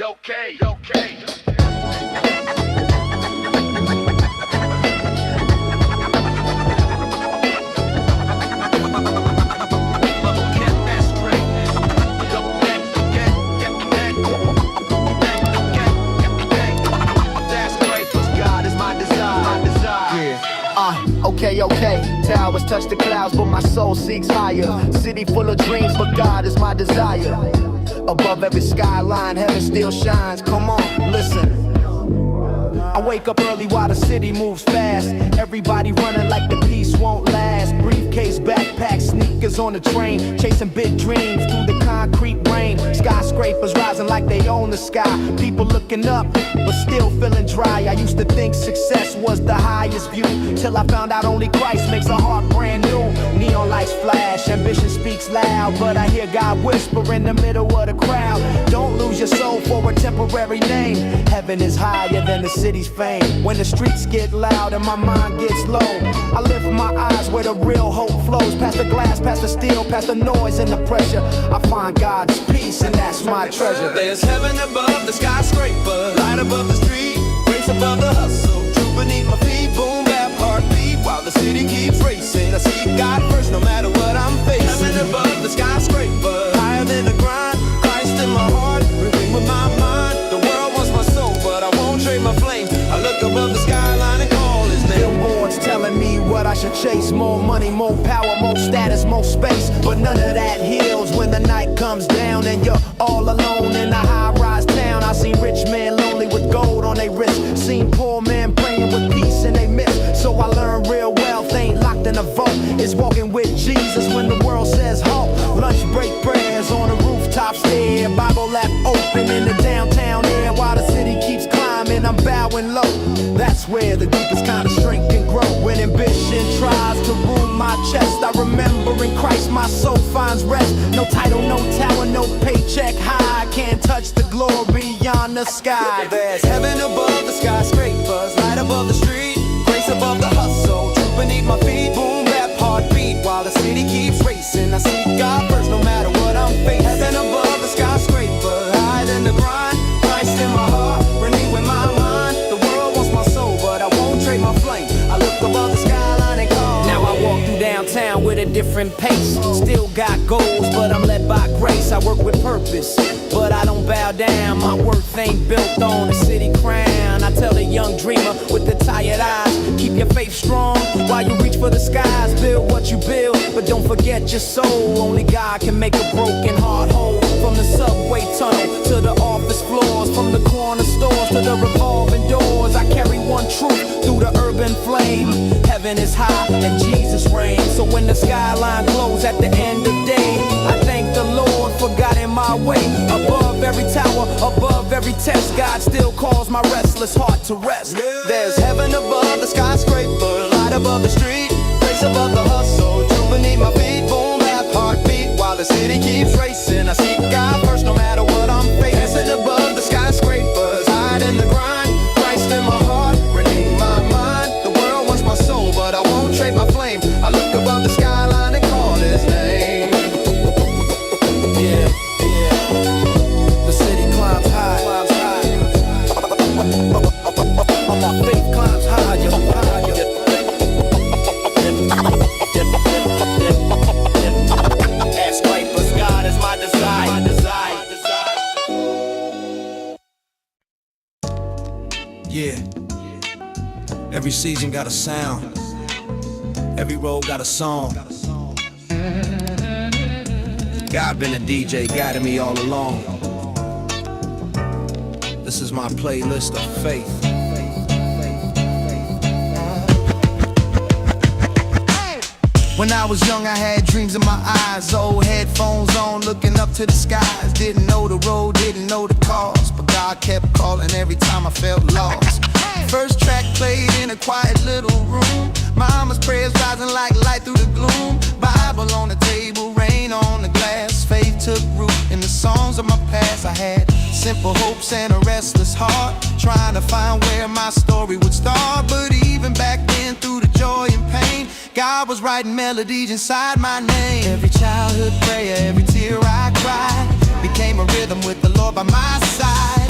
Okay. Okay, towers touch the clouds, but my soul seeks higher. City full of dreams, but God is my desire. Above every skyline, heaven still shines. Come on, listen. I wake up early while the city moves fast. Everybody running like the peace won't last. Briefcase, backpack, sneakers on the train, chasing big dreams through the concrete rain. Skyscrapers rising like they own the sky. People looking up, but still feeling dry. I used to think success was the highest view, till I found out only Christ makes a heart brand new. Neon lights flash, ambition speaks loud, but I hear God whisper in the middle of the crowd. Don't lose your soul for a temporary name. Heaven is higher than the city's fame. When the streets get loud and my mind gets low, I lift my eyes where the real hope flows. Past the glass, past the steel, past the noise and the pressure, I find God's peace, and that's my treasure. There's heaven above the skyscraper, light above the street, grace above the hustle, truth beneath my feet, boom bap heartbeat while the city keeps racing. I see God first no matter what I'm facing. Heaven above the skyscraper, higher than the grind, Christ in my heart, ring with my mind. The world wants my soul, but I won't trade my flame. I look above the skyline and call his name. Billboards telling me what I should chase. More money, more power, more status, more space. But none of that heals when the night comes down and you're all alone in a high-rise town. I seen rich men lonely with gold on their wrist. Seen poor men praying with peace in they midst. So I learned real wealth ain't locked in a vault. It's walking with Jesus when the world says halt. Lunch break prayers on the rooftop stair. Bible app open in the downtown air while the city keeps climbing. I'm bowing low. That's where the deepest kind of strength can grow. When ambition tries to rule my chest, I remember in Christ my soul finds rest. No title, no tower, no paycheck high. Can't touch the glory beyond the sky. There's heaven above the skyscrapers, light above the street, grace above the hustle, truth beneath my feet, boom bap heartbeat while the city keeps racing. I see God first no matter what I'm facing. Heaven above the skyscraper, higher than the grind, Christ in my heart, renewing my mind. The world wants my soul, but I won't trade my flame. I look above the skyline and call. Now I walk through downtown with a different pace. Still got goals, but I'm led by grace. I work with purpose, but I don't bow down. My worth ain't built on a city crown. I tell the young dreamer with the tired eyes, keep your faith strong while you reach for the skies. Build what you build, but don't forget your soul. Only God can make a broken heart whole. From the subway tunnel to the office floors, from the corner stores to the revolving doors, I carry one truth through the urban flame. Heaven is high and Jesus reigns. So when the skyline glows at the end of day, I thank the Lord for God in my way. Above every tower, above every test, God still calls my restless heart to rest. There's heaven above the skyscraper, light above the street, grace above the hustle, truth beneath my feet, boom bap heartbeat while the city keeps racing. I seek God first no matter what I'm facing. Heaven above the skyscrapers, higher than the grind, Christ in my heart, renew my mind. The world wants my soul, but I won't trade my flame. I look above the skyline and call his name. Yeah. The city climbs high. My faith climbs higher. Skyscrapers, God is my desire. Yeah. Every season got a sound. Every road got a song. God been a DJ, guiding me all along. This is my playlist of faith. When I was young, I had dreams in my eyes. Old headphones on, looking up to the skies. Didn't know the road, didn't know the cause, but God kept calling every time I felt lost. First track played in a quiet little room. Mama's prayers rising like light through the gloom. Bible on the table, rain on the glass. Faith took root in the songs of my past. I had simple hopes and a restless heart, trying to find where my story would start. But even back then, through the joy and pain, God was writing melodies inside my name. Every childhood prayer, every tear I cried became a rhythm with the Lord by my side.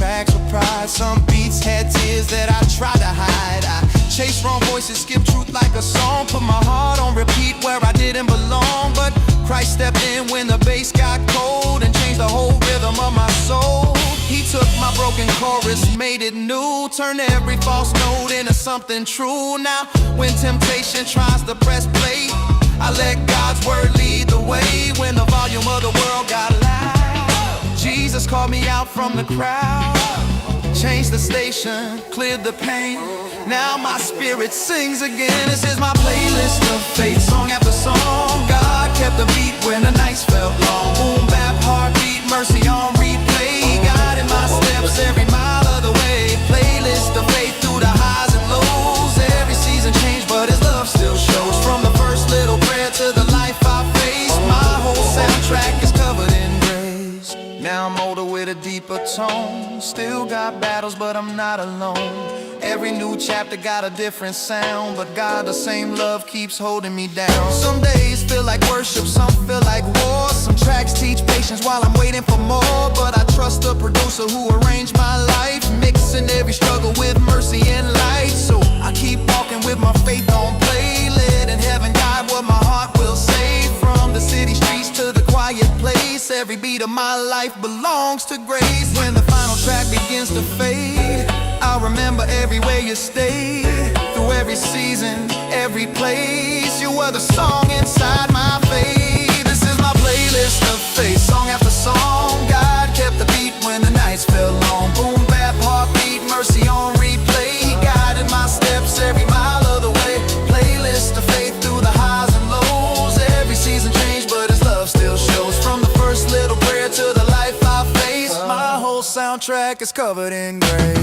tracks with pride. Some beats had tears that I tried to hide. I chased wrong voices, skipped truth like a song. Put my heart on repeat where I didn't belong. But Christ stepped in when the bass got cold and changed the whole rhythm of my soul. He took my broken chorus, made it new, turned every false note into something true. Now when temptation tries to press play, I let God's word lead the way. When the volume of the world got loud, Jesus called me out from the crowd, changed the station, cleared the pain. Now my spirit sings again. This is my playlist of faith, song after song. God kept the beat when the nights felt long. Boom bap, heartbeat, mercy on replay. He guided my steps every mile of the way. Playlist of faith through the highs and lows. Every season changed, but his love still shows. From the first little prayer to the life I face, my whole soundtrack is covered in grace. Now I'm older with a deeper tone. Still got battles, but I'm not alone. Every new chapter got a different sound, but God, the same love keeps holding me down. Some days feel like worship, some feel like war. Some tracks teach patience while I'm waiting for more. But I trust the producer who arranged my life, mixing every struggle with mercy and light. So I keep walking with my faith on play, letting heaven guide what my heart will say. From the city streets to the quiet place, every beat of my life belongs to grace. When the final track begins to fade, I'll remember everywhere you stayed. Through every season, every place, you were the song inside my faith. This is my playlist of faith, song after song. God kept the beat when the nights felt long. Boom bap, heartbeat, mercy on replay. He guided my steps every mile of the way. Playlist of faith through the highs and lows. Every season changed, but his love still shows. From the first little prayer to the life I face, my whole soundtrack is covered in grace.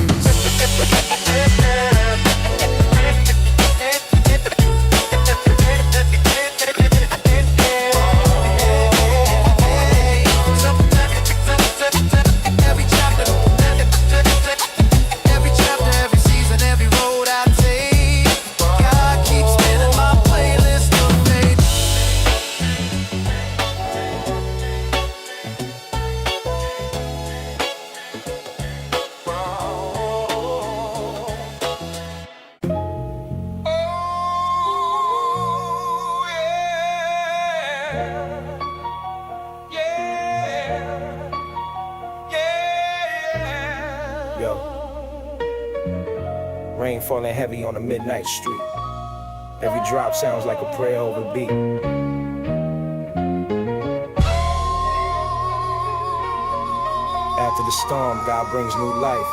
Rain falling heavy on a midnight street. Every drop sounds like a prayer over beat. After the storm, God brings new life.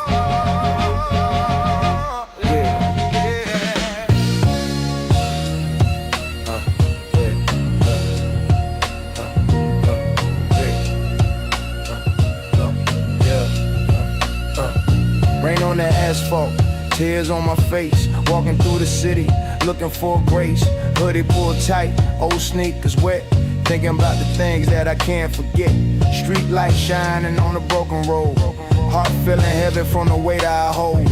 Rain on that asphalt, tears on my face, walking through the city, looking for grace. Hoodie pulled tight, old sneakers wet, thinking about the things that I can't forget. Street light shining on a broken road, heart feeling heavy from the weight I hold.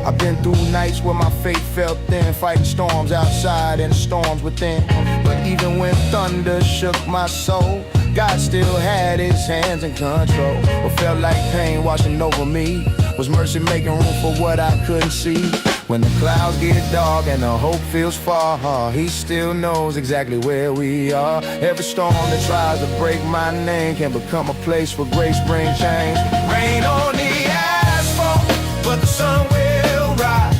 I've been through nights where my faith felt thin, fighting storms outside and storms within. But even when thunder shook my soul, God still had his hands in control. What felt like pain washing over me was mercy making room for what I couldn't see. When the clouds get dark and the hope feels far, he still knows exactly where we are. Every storm that tries to break my name can become a place where grace brings change. Rain on the asphalt, but the sun will rise.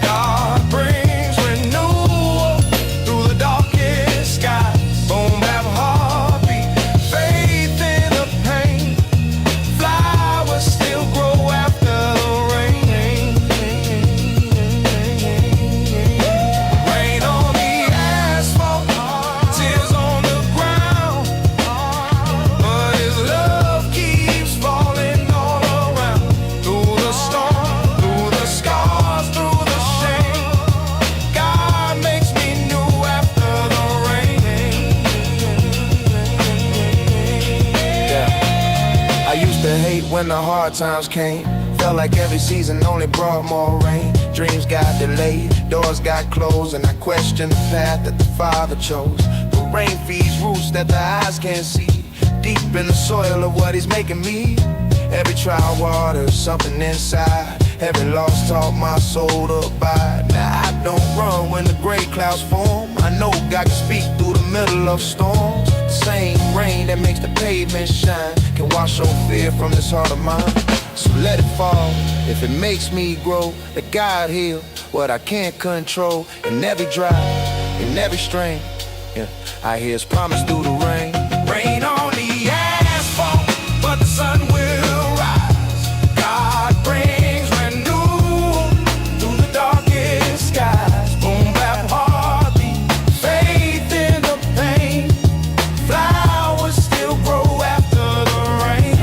God brings renewal through the darkest sky. Boom bap heartbeat, faith in the pain. Flowers still grow after the rain. Rain on the asphalt, tears on the ground, but his love keeps falling all around. Through the storm, through the scars, through the shame, God makes me new after the rain. I used to hate when the hard times came. Felt like every season only brought more rain. Dreams got delayed, doors got closed, and I questioned the path that the Father chose. The rain feeds roots that the eyes can't see, deep in the soil of what he's making me. Every trial waters something inside. Every loss taught my soul to abide. Now I don't run when the gray clouds form. I know God can speak through the middle of storms. The same rain that makes the pavement shine can wash off fear from this heart of mine. So let it fall if it makes me grow. Let God heal what I can't control. In every dry, in every strain, yeah, I hear His promise through the rain. Rain on the asphalt, but the sun will rise. God brings renewal through the darkest skies. BoomBap heartbeat, faith in the pain. Flowers still grow after the rain.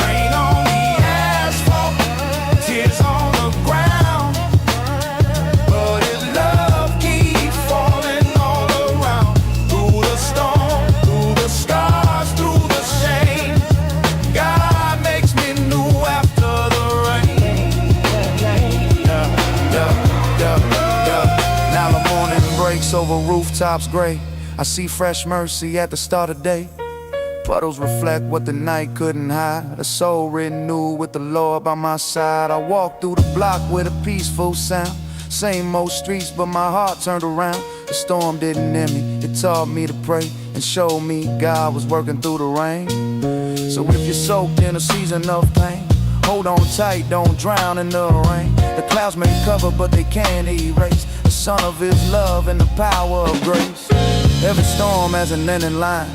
Rain on the asphalt, tears on the ground, but His love keeps falling all around. Through the storm, through the scars, through the shame, God makes me new after the rain. Now the morning breaks over rooftops gray. I see fresh mercy at the start of day. Puddles reflect what the night couldn't hide. A soul renewed with the Lord by my side. I walk through the block with a peaceful sound. Same old streets, but my heart turned around. The storm didn't end me, it taught me to pray and showed me God was working through the rain. So if you're soaked in a season of pain, hold on tight, don't drown in the rain. The clouds may cover, but they can't erase the sun of His love and the power of grace. Every storm has an ending line.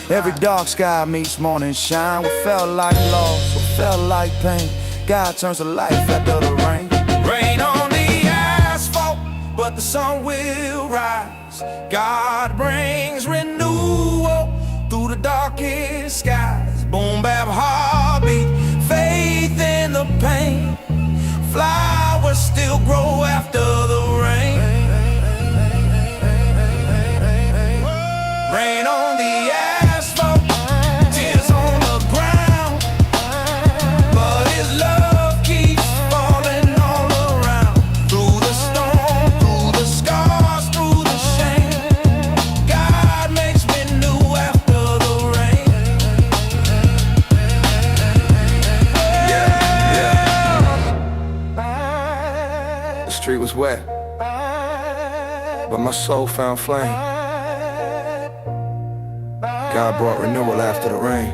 Every dark sky meets morning shine. What felt like loss, what felt like pain, God turns to life after the rain. Rain on the asphalt, but the sun will rise. God brings renewal through the darkest skies. BoomBap heartbeat, faith in the pain. Flowers still grow after the rain. Rain on the asphalt, tears on the ground, but His love keeps falling all around. Through the storm, through the scars, through the shame, God makes me new after the rain. Yeah. The street was wet, but my soul found flame. God brought renewal after the rain.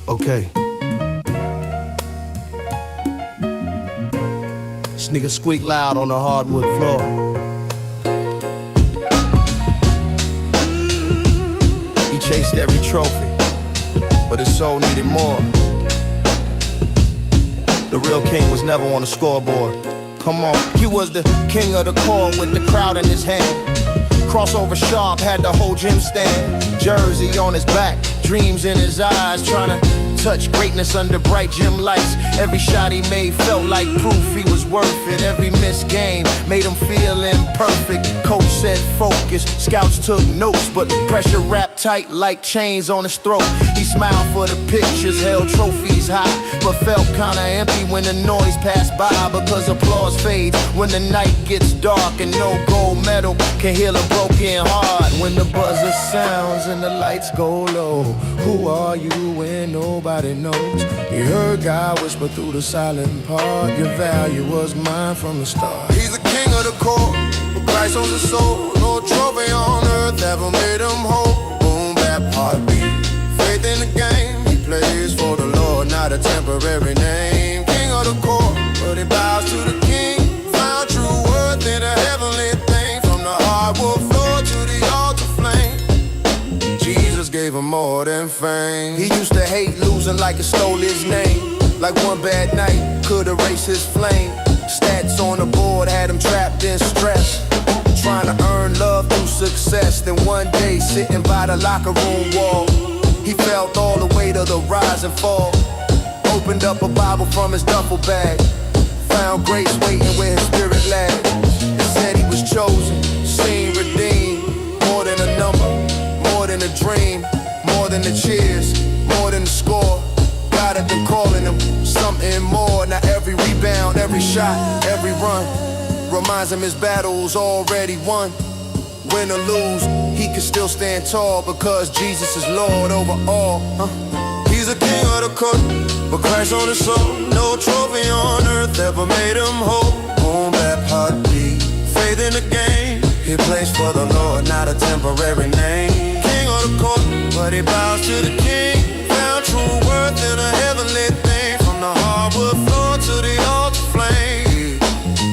Okay. This nigga squeak loud on the hardwood floor. He chased every trophy, but his soul needed more. The real king was never on the scoreboard. Come on, he was the king of the court with the crowd in his hand. Crossover sharp had the whole gym stand. Jersey on his back, dreams in his eyes, trying to touch greatness under bright gym lights. Every shot he made felt like proof he was worth it. Every missed game made him feel imperfect. Coach said focus, scouts took notes, but pressure wrapped tight like chains on his throat. He smiled for the pictures, held trophies high, but felt kinda empty when the noise passed by. Because applause fades when the night gets dark, and no gold medal can heal a broken heart. When the buzzer sounds and the lights go low, who are you when nobody knows? You heard God whisper through the silent part, your value was mine from the start. He's the king of the court, with Christ on his soul. No trophy on earth ever made him whole. BoomBap heartbeat, faith in the game. He plays for the Lord, not a temporary name. King of the court, but he bows to the king. Found true worth in a heavenly thing. From the hardwood floor to the altar flame, Jesus gave him more than fame. He used to hate losing like it stole his name. Like one bad night could erase his flame. Stats on the board had him trapped in stress, trying to earn love through success. Then one day, sitting by the locker room wall, he felt all the weight of the rise and fall. Opened up a Bible from his duffel bag, found grace waiting where his spirit lagged. It said he was chosen, seen, redeemed. More than a number, more than a dream, more than the cheers, more than the score. God had been calling him something more. Now every rebound, every shot, every run reminds him his battle's already won. Win or lose, he can still stand tall because Jesus is Lord over all. He's a king of the court, but Christ on his soul. No trophy on earth ever made him whole. BoomBap heartbeat, faith in the game. He plays for the Lord, not a temporary name. King of the court, but he bows to the king. Found true worth in a heavenly thing. From the hardwood floor to the altar flame,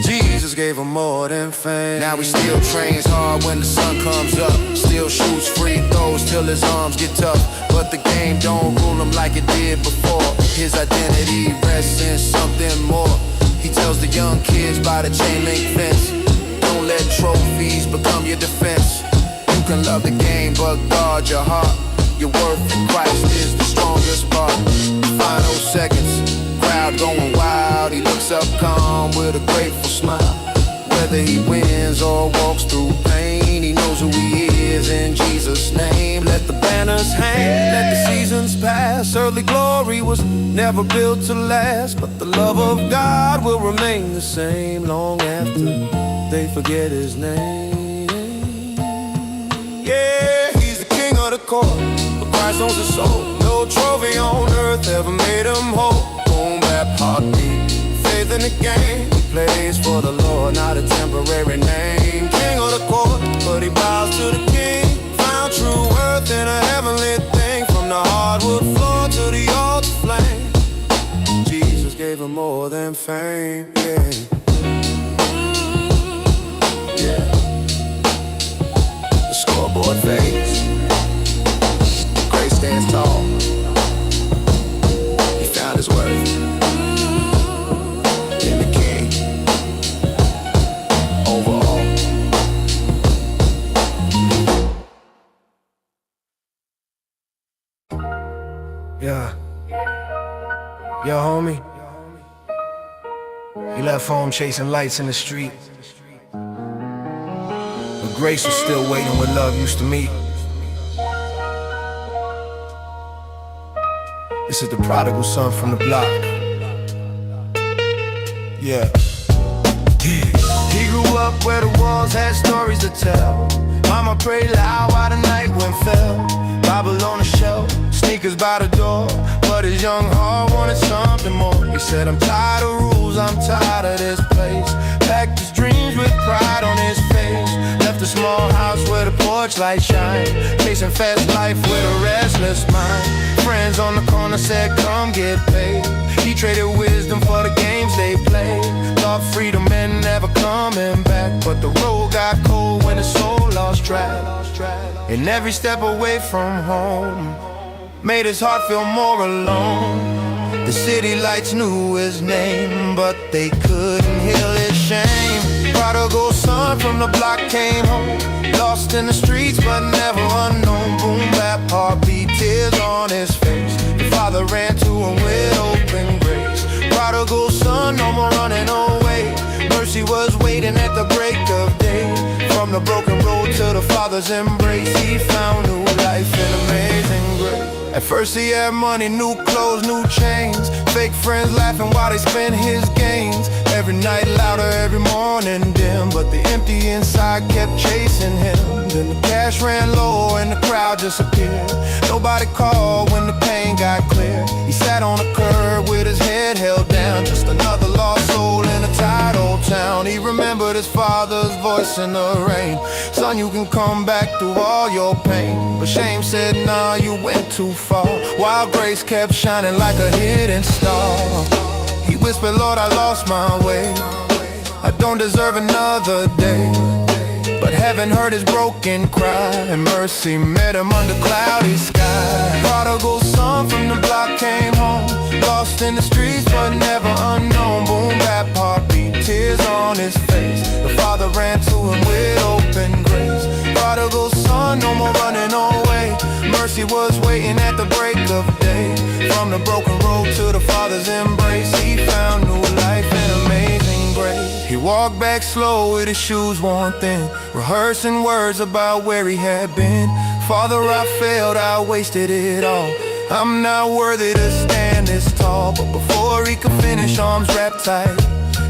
Jesus gave him more than fame. Now he still trains hard when the sun comes up. Still shoots free throws till his arms get tough. But the game don't rule him like it did before. His identity rests in something more. He tells the young kids by the chain link fence, don't let trophies become your defense. You can love the game but guard your heart. Your worth in Christ is the strongest part. Final seconds, crowd going wild. He looks up calm with a grateful smile. Whether he wins or walks through pain, he knows who he is in Jesus' name. Let the banners hang, let the seasons pass. Earthly glory was never built to last, but the love of God will remain the same long after they forget his name. Yeah, he's the king of the court, but Christ owns his soul. No trophy on earth ever made him whole. BoomBap heartbeat, faith in the game. He plays for the Lord, not a temporary name. King of the court, but he bows to the king. Found true worth in a heavenly thing. From the hardwood floor to the altar flame, Jesus gave him more than fame. Yeah. The scoreboard fades, Grace stands tall. He found his worth in the king overall. Yeah. Yo, homie. You left home chasing lights in the street, but Grace was still waiting where love used to meet. This is the prodigal son from the block. Yeah. He grew up where the walls had stories to tell. Mama prayed loud while the night wind fell. Bible on the shelf, sneakers by the door, but his young heart wanted something more. He said, I'm tired of rules, I'm tired of this place. Packed his dreams with pride on his face. Left a small house where the porch light shine, chasing fast life with a restless mind. Friends on the corner said, come get paid. He traded wisdom for the games they played. Thought freedom meant never coming back, but the road got cold when his soul lost track. And every step away from home made his heart feel more alone. The city lights knew his name, but they couldn't heal his shame. Prodigal son from the block came home, lost in the streets but never unknown. BoomBap heartbeat, tears on his face. The father ran to him with open grace. Prodigal son, no more running away. Mercy was waiting at the break of day. From the broken road to the Father's embrace, he found new life in amazing grace. At first he had money, new clothes, new chains. Fake friends laughing while they spent his gains. Every night louder, every morning dim, but the empty inside kept chasing him. Then the cash ran low and the crowd just appeared. Nobody called when the pain got clear. He sat on a curb with his head held down, just another lost soul in a tired old town. He remembered his father's voice in the rain. Son, you can come back through all your pain. But shame said, nah, you went too far. While grace kept shining like a hidden star. He whispered, Lord, I lost my way. I don't deserve another day. But heaven heard his broken cry, and mercy met him under cloudy sky. Prodigal son from the block came home, lost in the streets but never unknown. BoomBap heartbeat, tears on his face. The father ran to him with open grace. Prodigal son, no more running away. Mercy was waiting at the break of day. From the broken road to the father's embrace, he found new life in amazing grace. He walked back slow with his shoes worn thin, rehearsing words about where he had been. Father, I failed, I wasted it all. I'm not worthy to stand this tall, but before he could finish, arms wrapped tight,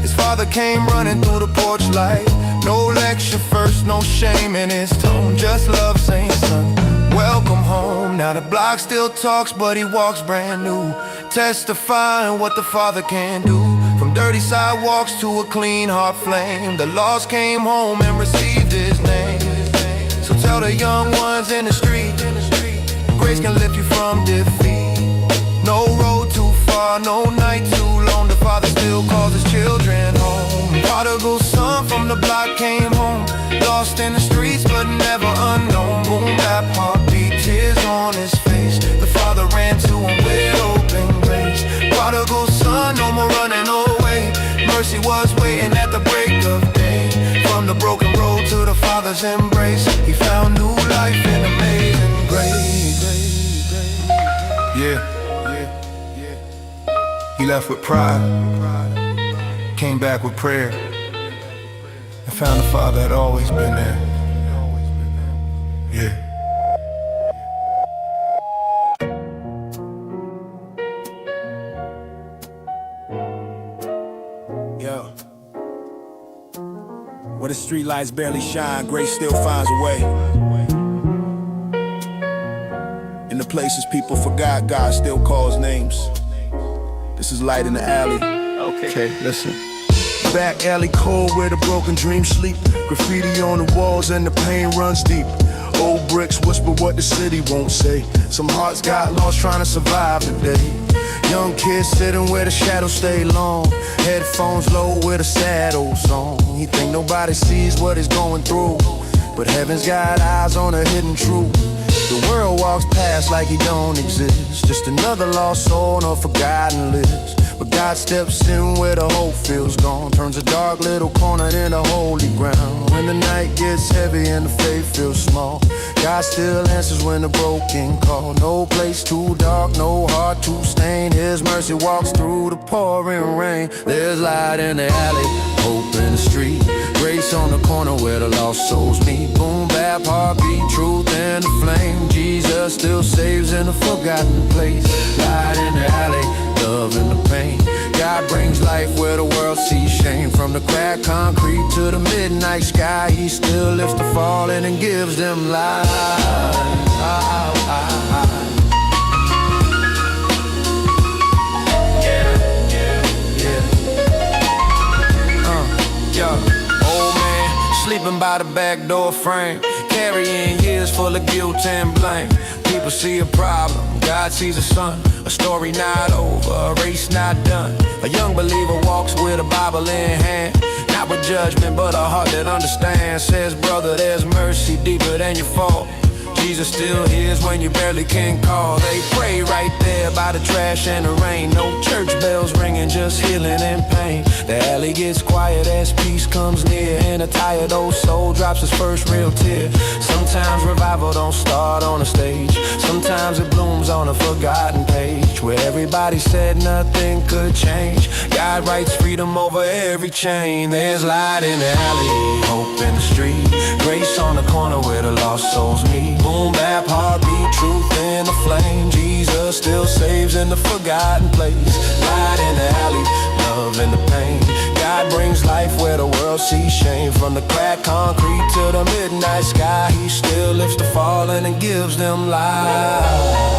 his father came running through the porch light. No lecture first, no shame in his tone, just love saying, son, welcome home. Now the block still talks, but he walks brand new, testifying what the father can do. From dirty sidewalks to a clean heart flame, the lost came home and received his name. So tell the young ones in the street, grace can lift you from defeat. No road too far, no night too long, the father still calls his children home. Prodigal son from the block came home, lost in the streets but never unknown. BoomBap heartbeat, tears on his face, the father ran to him with open grace. Prodigal son, no more running away, mercy was waiting at the break of day. From the broken road to the father's embrace, he found new life in amazing grace. Yeah. He left with pride, came back with prayer, and found the father had always been there. Yeah. Yo. Where the street lights barely shine, grace still finds a way. In the places people forgot, God still calls names. This is light in the alley. Okay, listen. Back alley cold where the broken dreams sleep. Graffiti on the walls and the pain runs deep. Old bricks whisper what the city won't say. Some hearts got lost trying to survive today. Young kids sitting where the shadows stay long. Headphones low with a sad old song. He think nobody sees what he's going through, but heaven's got eyes on a hidden truth. The world walks past like he don't exist, just another lost soul on a forgotten list. But God steps in where the hope feels gone, turns a dark little corner into holy ground. When the night gets heavy and the faith feels small, God still answers when the broken call. No place too dark, no heart too stained, his mercy walks through the pouring rain. There's light in the alley, hope in the street, grace on the corner where the lost souls meet. BoomBap heartbeat, truth in the flame, Jesus still saves in a forgotten place. Light in the alley, love in the pain, God brings life where the world sees shame. From the cracked concrete to the midnight sky, he still lifts the fallen and gives them life. Old man sleeping by the back door frame, carrying years full of guilt and blame. People see a problem, God sees a son. A story not over, a race not done. A young believer walks with a Bible in hand, not with judgment but a heart that understands. Says, brother, there's mercy deeper than your fault. Jesus still hears when you barely can call. They pray right there by the trash and the rain. No church bells ringing, just healing and pain. The alley gets quiet as peace comes near, and a tired old soul drops his first real tear. Sometimes revival don't start on a stage, sometimes it blooms on a forgotten page, where everybody said nothing could change. God writes freedom over every chain. There's light in the alley, hope in the street, grace on the corner where the lost souls meet. BoomBap heartbeat, truth in the flame, Jesus still saves in the forgotten place. Light in the alley, love in the pain, God brings life where the world sees shame. From the cracked concrete to the midnight sky, he still lifts the fallen and gives them life.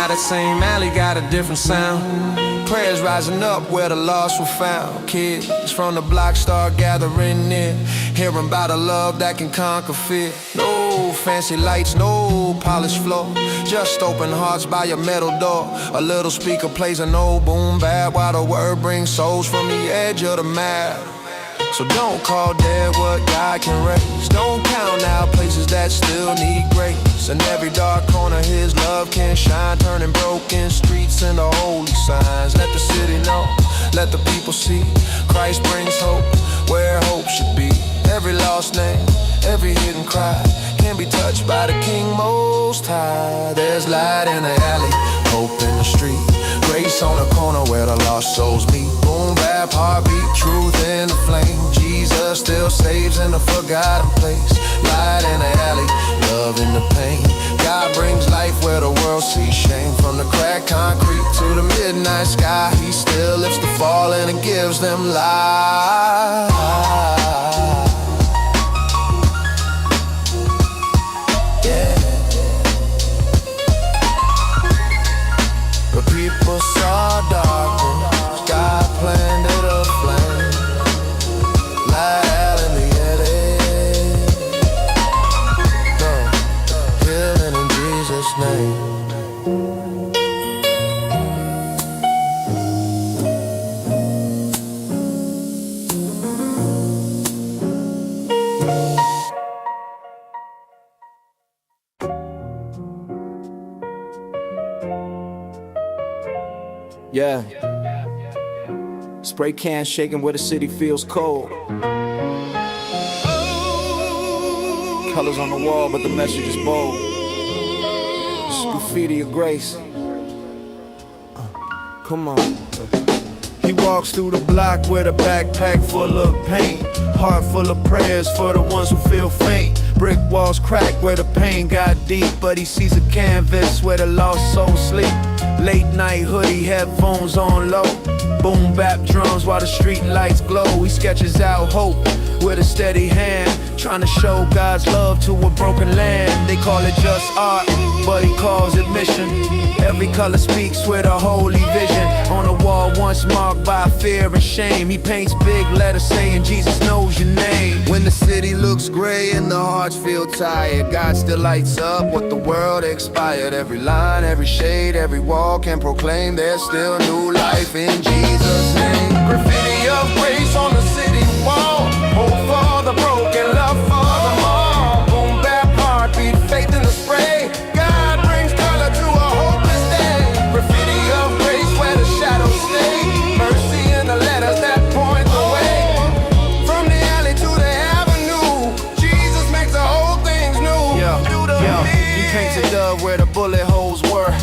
That same alley got a different sound. Prayers rising up where the lost were found. Kids from the block start gathering near, hearing about a love that can conquer fear. No fancy lights, no polished floor, just open hearts by your metal door. A little speaker plays an old BoomBap while the word brings souls from the edge of the map. So don't call dead what God can raise. Don't count out places that still need grace. In every dark corner his love can shine, turning broken streets into holy signs. Let the city know, let the people see, Christ brings hope where hope should be. Every lost name, every hidden cry can be touched by the King Most High. There's light in the alley, hope in the street, grace on the corner where the lost souls meet. BoomBap bap, heartbeat, truth in the flame. Jesus still saves in a forgotten place. Light in the alley, love in the pain. God brings life where the world sees shame. From the cracked concrete to the midnight sky, he still lifts the fallen and gives them life. People saw darkness, God planted a flame. Light in the eddy. No, healing in Jesus' name. Yeah. Spray can shaking where the city feels cold. Colors on the wall, but the message is bold. It's Graffiti of Grace. Come on. He walks through the block with a backpack full of paint. Heart full of prayers for the ones who feel faint. Brick walls crack where the pain got deep, but he sees a canvas where the lost souls sleep. Late night hoodie, headphones on low. Boom bap drums while the street lights glow. He sketches out hope with a steady hand, trying to show God's love to a broken land. They call it just art, but he calls it mission. Every color speaks with a holy vision. On the wall once marked by fear and shame, he paints big letters saying Jesus knows your name. When the city looks gray and the hearts feel tired, God still lights up what the world expired. Every line, every shade, every wall can proclaim there's still new life in Jesus' name. Graffiti of grace on the city wall. Hope for the broken, love for them all. Boom bap, heartbeat, faith in the spray. God brings color to a hopeless day. Graffiti of grace where the shadows stay. Mercy in the letters that point the way. From the alley to the avenue, Jesus makes the whole things new. He paints a dove where the bullet holes were.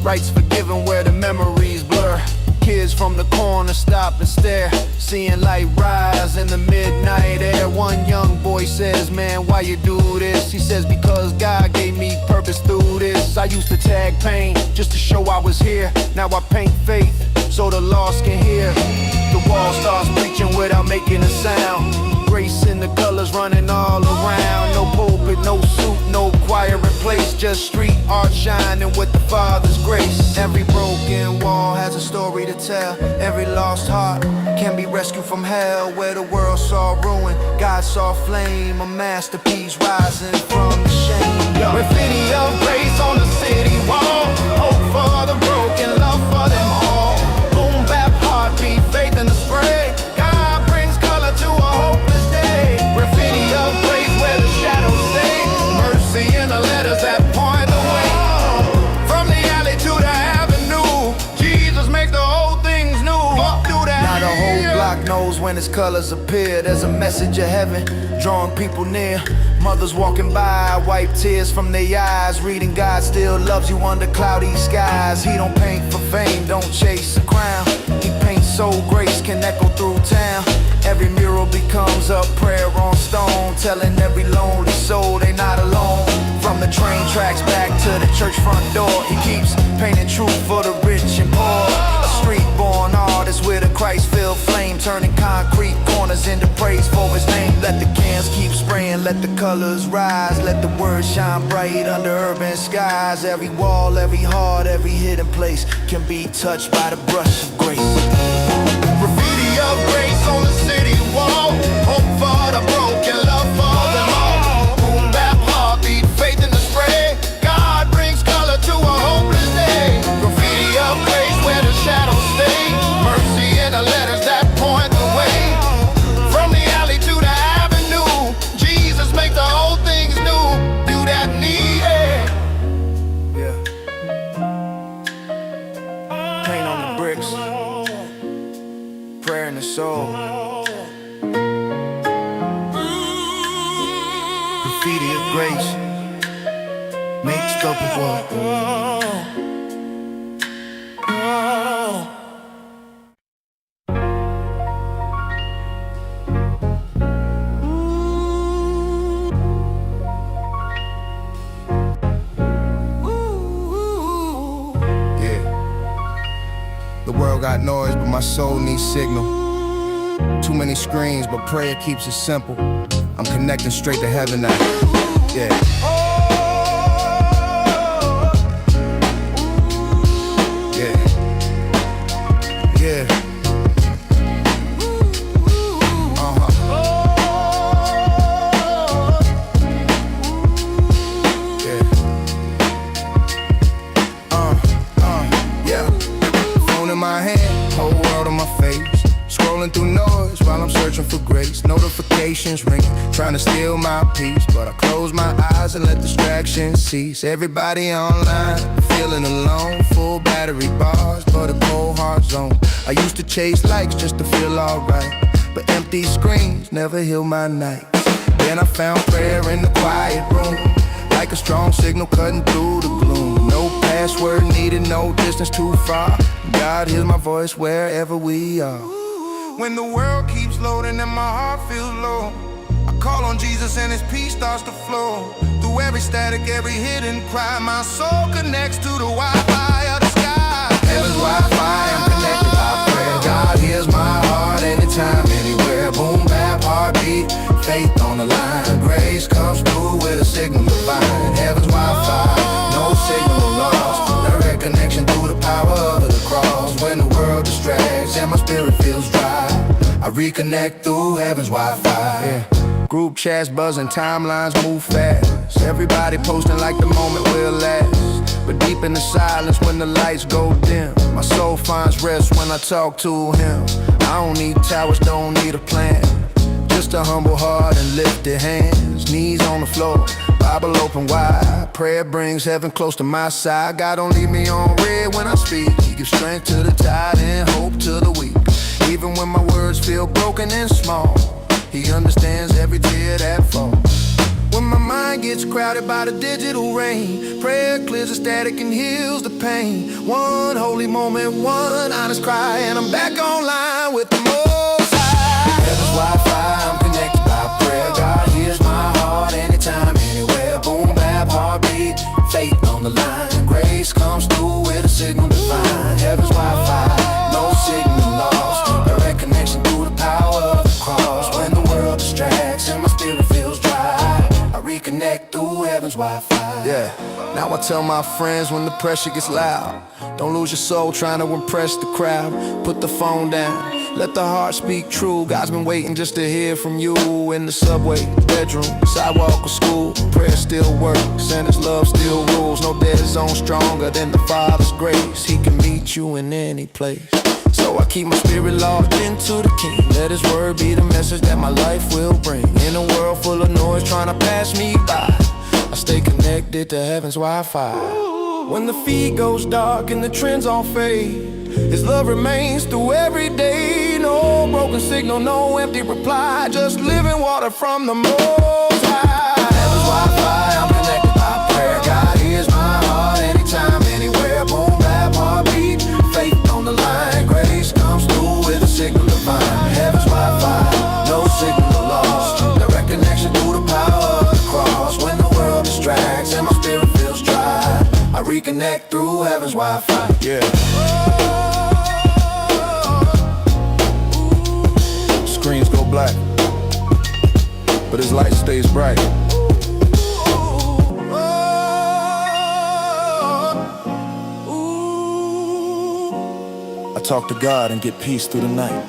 Rights forgiven where the memories blur. Kids from the corner stop and stare, seeing light rise in the midnight air. One young boy says, man, why you do this? He says, because God gave me purpose through this. I used to tag pain just to show I was here. Now I paint faith so the lost can hear. The wall starts preaching without making a sound. Grace in the colors running all around. No pulpit, no suit, no choir in place. Just street art shining with the Father's grace. Every broken wall has a story to tell. Every lost heart can be rescued from hell. Where the world saw ruin, God saw flame. A masterpiece rising from the shame. Graffiti of grace on the city wall. Hope for the broken, love for them all. Boom bap, heartbeat, faith in the spray. God brings color to a hopeless day. Graffiti of grace where the shadows stay. Mercy in the letters that point the way. From the alley to the avenue, Jesus makes the whole things new. Now the whole block knows when his colors appear. There's a message of heaven drawing people near. Mothers walking by, wipe tears from their eyes, reading God still loves you under cloudy skies. He don't paint for fame, don't chase a crown. He paints so grace can echo through town. Every mural becomes a prayer on stone, telling every lonely soul they not alone. From the train tracks back to the church front door, he keeps painting truth for the rich and poor. A street-born artist with a Christ-filled flame, turning concrete corners into praise for his name. Let the cans keep spraying, let the colors rise, let the words shine bright under urban skies. Every wall, every heart, every hidden place can be touched by the brush of grace. Graffiti of grace on the city wall. Hope for the broken, love for them all. Boom bap, heartbeat, faith in the spray. God brings color to a hopeless day. Graffiti of grace where the shadows stay. Mercy in the letters that point the way. From the alley to the avenue, Jesus makes the whole things new. You that need it. Yeah. Paint on the bricks. Prayer in the soul. Graffiti of grace makes double work. noise, but my soul needs signal. Too many screens, but prayer keeps it simple. I'm connecting straight to heaven now. Yeah. Yeah. Yeah. Through noise while I'm searching for grace. Notifications ringing, trying to steal my peace, but I close my eyes and let distractions cease. Everybody online, feeling alone. Full battery bars, but a cold heart zone. I used to chase likes just to feel alright, but empty screens never heal my nights. Then I found prayer in the quiet room, like a strong signal cutting through the gloom. No password needed, no distance too far. God hears my voice wherever we are. When the world keeps loading and my heart feels low, I call on Jesus and his peace starts to flow. Through every static, every hidden cry, my soul connects to the Wi-Fi of the sky. Heaven's Wi-Fi, I'm connected by prayer. God hears my heart anytime, anywhere. Boom, bap, heartbeat, faith on the line. Grace comes through with a signal divine. Heaven's Wi-Fi, no signal lost. Direct connection through the power of the cross. When the world distracts and my spirit feels dry, I reconnect through heaven's Wi-Fi. Yeah. Group chats buzzing, timelines move fast. Everybody posting like the moment will last. But deep in the silence when the lights go dim, my soul finds rest when I talk to him. I don't need towers, don't need a plan. Just a humble heart and lifted hands. Knees on the floor, Bible open wide. Prayer brings heaven close to my side. God don't leave me on red when I speak. He gives strength to the tired and hope to the weak. Even when my words feel broken and small, he understands every tear that falls. When my mind gets crowded by the digital rain, prayer clears the static and heals the pain. One holy moment, one honest cry, and I'm back online with the Most High. Heaven's Wi-Fi, I'm connected by prayer. God hears my heart anytime, anywhere. Boom, bap, heartbeat, faith on the line. Grace comes through with a signal divine. Heaven's Wi-Fi, no signal lost. Direct connection through the power of the cross. When the world distracts and my spirit feels dry, I reconnect through heaven's Wi-Fi. Yeah, now I tell my friends when the pressure gets loud, don't lose your soul trying to impress the crowd. Put the phone down, let the heart speak true. God's been waiting just to hear from you. In the subway, bedroom, sidewalk or school, prayer still works and his love still rules. No dead zone stronger than the Father's grace. He can meet you in any place. So I keep my spirit locked into the King. Let his word be the message that my life will bring. In a world full of noise trying to pass me by, I stay connected to heaven's Wi-Fi. When the feed goes dark and the trends all fade, his love remains through every day. No broken signal, no empty reply, just living water from the Most High. Heaven's Wi-Fi, I'm connected by prayer. God hears my heart anytime, anywhere. Boom, bap, heartbeat, faith on the line. Grace comes through with a signal divine. Heaven's Wi-Fi, no signal lost. Direct connection through the power of the cross. When the world distracts and my spirit feels dry, I reconnect through heaven's Wi-Fi. Yeah. Screens go black, but his light stays bright. I talk to God and get peace through the night.